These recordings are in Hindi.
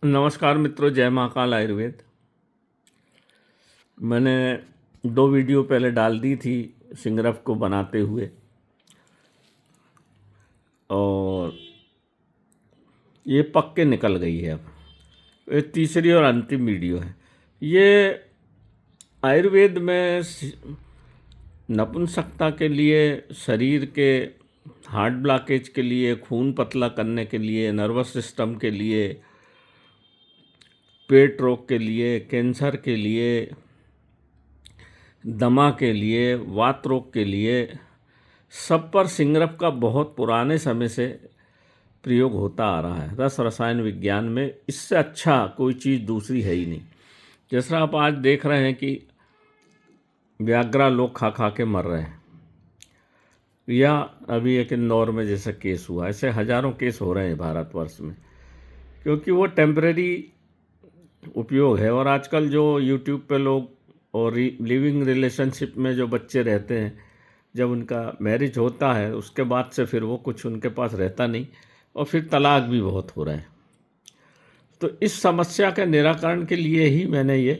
नमस्कार मित्रों, जय महाकाल आयुर्वेद। मैंने 2 वीडियो पहले डाल दी थी सिंगरफ को बनाते हुए, और ये पक के निकल गई है। अब ये तीसरी और अंतिम वीडियो है। ये आयुर्वेद में नपुंसकता के लिए, शरीर के हार्ट ब्लॉकेज के लिए, खून पतला करने के लिए, नर्वस सिस्टम के लिए, पेट रोग के लिए, कैंसर के लिए, दमा के लिए, वात रोग के लिए, सब पर सिंगरफ का बहुत पुराने समय से प्रयोग होता आ रहा है। रस रसायन विज्ञान में इससे अच्छा कोई चीज़ दूसरी है ही नहीं। जैसा आप आज देख रहे हैं कि व्याग्रा लोग खा खा के मर रहे हैं, या अभी एक इंदौर में जैसा केस हुआ, ऐसे हज़ारों केस हो रहे हैं भारतवर्ष में, क्योंकि वो टेम्परेरी उपयोग है। और आजकल जो यूट्यूब पे लोग और लिविंग रिलेशनशिप में जो बच्चे रहते हैं, जब उनका मैरिज होता है उसके बाद से फिर वो कुछ उनके पास रहता नहीं, और फिर तलाक भी बहुत हो रहा है। तो इस समस्या के निराकरण के लिए ही मैंने ये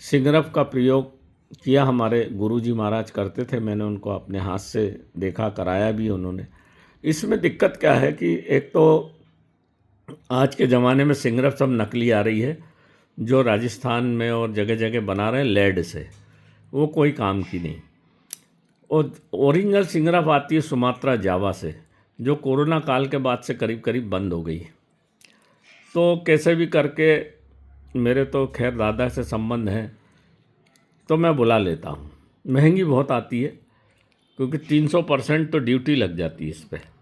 सिंगरफ का प्रयोग किया। हमारे गुरुजी महाराज करते थे, मैंने उनको अपने हाथ से देखा, कराया भी उन्होंने। इसमें दिक्कत क्या है कि एक तो आज के ज़माने में सिंगरफ सब नकली आ रही है, जो राजस्थान में और जगह जगह बना रहे हैं लेड से, वो कोई काम की नहीं। और ओरिजिनल सिंगरफ आती है सुमात्रा जावा से, जो कोरोना काल के बाद से करीब करीब बंद हो गई। तो कैसे भी करके, मेरे तो खैर दादा से संबंध है तो मैं बुला लेता हूँ। महंगी बहुत आती है, क्योंकि 300% तो ड्यूटी लग जाती है इस पर।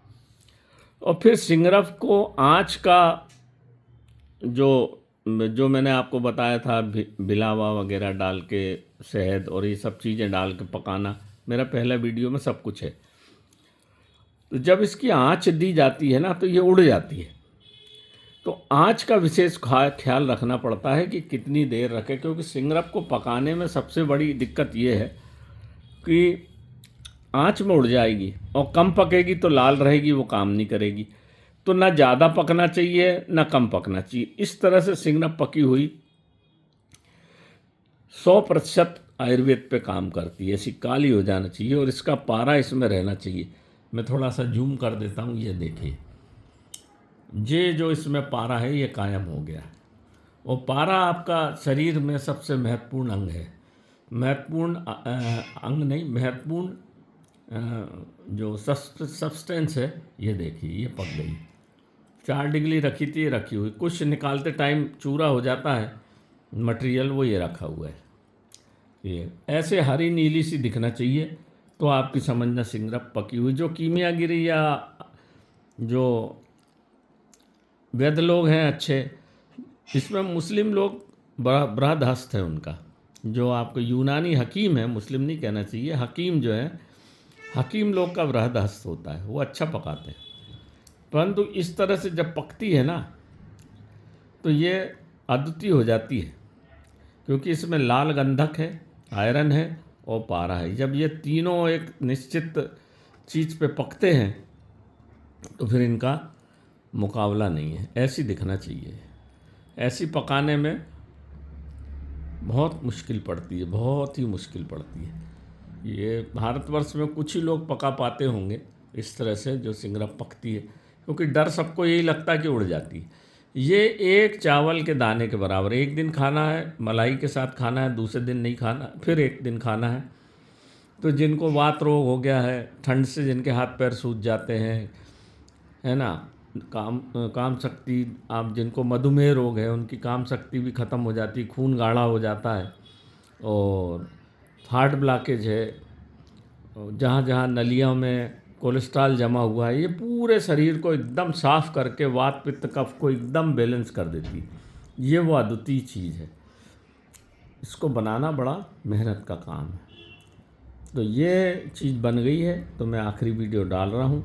और फिर सिंगरफ को आँच का जो मैंने आपको बताया था, बिलावा वगैरह डाल के, शहद और ये सब चीज़ें डाल के पकाना, मेरा पहला वीडियो में सब कुछ है। तो जब इसकी आँच दी जाती है ना, तो ये उड़ जाती है। तो आँच का विशेष ख्याल रखना पड़ता है कि कितनी देर रखें, क्योंकि सिंगरफ को पकाने में सबसे बड़ी दिक्कत ये है कि आँच में उड़ जाएगी, और कम पकेगी तो लाल रहेगी, वो काम नहीं करेगी। तो ना ज़्यादा पकना चाहिए ना कम पकना चाहिए। इस तरह से सिंगरफ पकी हुई 100% आयुर्वेद पे काम करती है। ऐसी काली हो जाना चाहिए, और इसका पारा इसमें रहना चाहिए। मैं थोड़ा सा जूम कर देता हूँ, ये देखिए, ये जो इसमें पारा है ये कायम हो गया। और पारा आपका शरीर में सबसे महत्वपूर्ण अंग है। महत्वपूर्ण अंग नहीं, महत्वपूर्ण जो सब्सटेंस है, ये देखिए, ये पक गई। 4 डिग्री रखी थी, रखी हुई, कुछ निकालते टाइम चूरा हो जाता है मटेरियल, वो ये रखा हुआ है। ये ऐसे हरी नीली सी दिखना चाहिए, तो आपकी समझना सिंगरफ पकी हुई। जो कीमियागिरी या जो वैद्य लोग हैं अच्छे, इसमें मुस्लिम लोग बृहद हस्त है उनका। जो आपको यूनानी हकीम है, मुस्लिम नहीं कहना चाहिए, हकीम जो है, हकीम लोग का बृहद हस्त होता है, वो अच्छा पकाते हैं। परंतु इस तरह से जब पकती है ना, तो ये अद्वितीय हो जाती है, क्योंकि इसमें लाल गंधक है, आयरन है और पारा है। जब ये तीनों एक निश्चित चीज़ पे पकते हैं, तो फिर इनका मुकाबला नहीं है। ऐसी दिखना चाहिए। ऐसी पकाने में बहुत मुश्किल पड़ती है, बहुत ही मुश्किल पड़ती है। ये भारतवर्ष में कुछ ही लोग पका पाते होंगे इस तरह से, जो सिंगरफ पकती है, क्योंकि डर सबको यही लगता है कि उड़ जाती है। ये एक चावल के दाने के बराबर। एक दिन खाना है, मलाई के साथ खाना है, दूसरे दिन नहीं खाना, फिर एक दिन खाना है। तो जिनको वात रोग हो गया है, ठंड से जिनके हाथ पैर सूज जाते हैं, है ना, काम शक्ति, आप जिनको मधुमेह रोग है, उनकी काम शक्ति भी ख़त्म हो जाती, खून गाढ़ा हो जाता है, और हार्ट ब्लॉकेज है, जहाँ जहाँ नलियों में कोलेस्ट्रॉल जमा हुआ है, ये पूरे शरीर को एकदम साफ करके वात पित्त कफ को एकदम बैलेंस कर देती है। ये वो अद्वितीय चीज़ है। इसको बनाना बड़ा मेहनत का काम है। तो ये चीज़ बन गई है, तो मैं आखिरी वीडियो डाल रहा हूँ।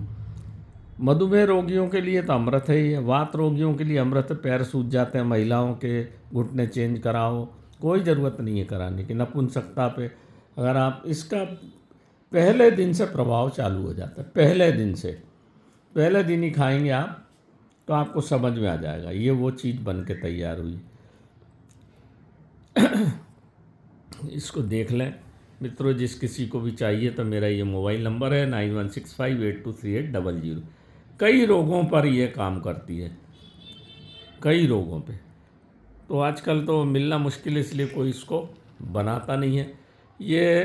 मधुमेह रोगियों के लिए तो अमृत है ये, वात रोगियों के लिए अमृत है। पैर सूज जाते हैं महिलाओं के, घुटने चेंज कराओ, कोई ज़रूरत नहीं है कराने की। नपुंसकता पे अगर आप इसका पहले दिन से प्रभाव चालू हो जाता है, पहले दिन से, पहले दिन ही खाएंगे आप तो आपको समझ में आ जाएगा ये वो चीज़ बन के तैयार हुई। इसको देख लें मित्रों, जिस किसी को भी चाहिए तो मेरा ये मोबाइल नंबर है 9165823800। कई रोगों पर ये काम करती है, कई रोगों पे। तो आजकल तो मिलना मुश्किल है, इसलिए कोई इसको बनाता नहीं है। ये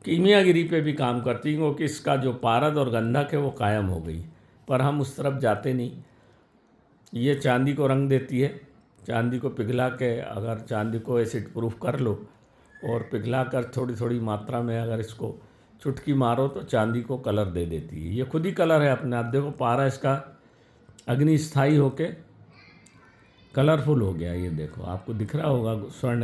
कीमियागिरी पे भी काम करती है, क्योंकि इसका जो पारद और गंधक है वो कायम हो गई, पर हम उस तरफ जाते नहीं। ये चांदी को रंग देती है। चांदी को पिघला के, अगर चांदी को एसिड प्रूफ कर लो और पिघला कर थोड़ी थोड़ी मात्रा में अगर इसको चुटकी मारो तो चांदी को कलर दे देती है। ये खुद ही कलर है अपने आप। देखो पारा इसका अग्नि स्थायी होके कलरफुल हो गया। ये देखो आपको दिख रहा होगा स्वर्ण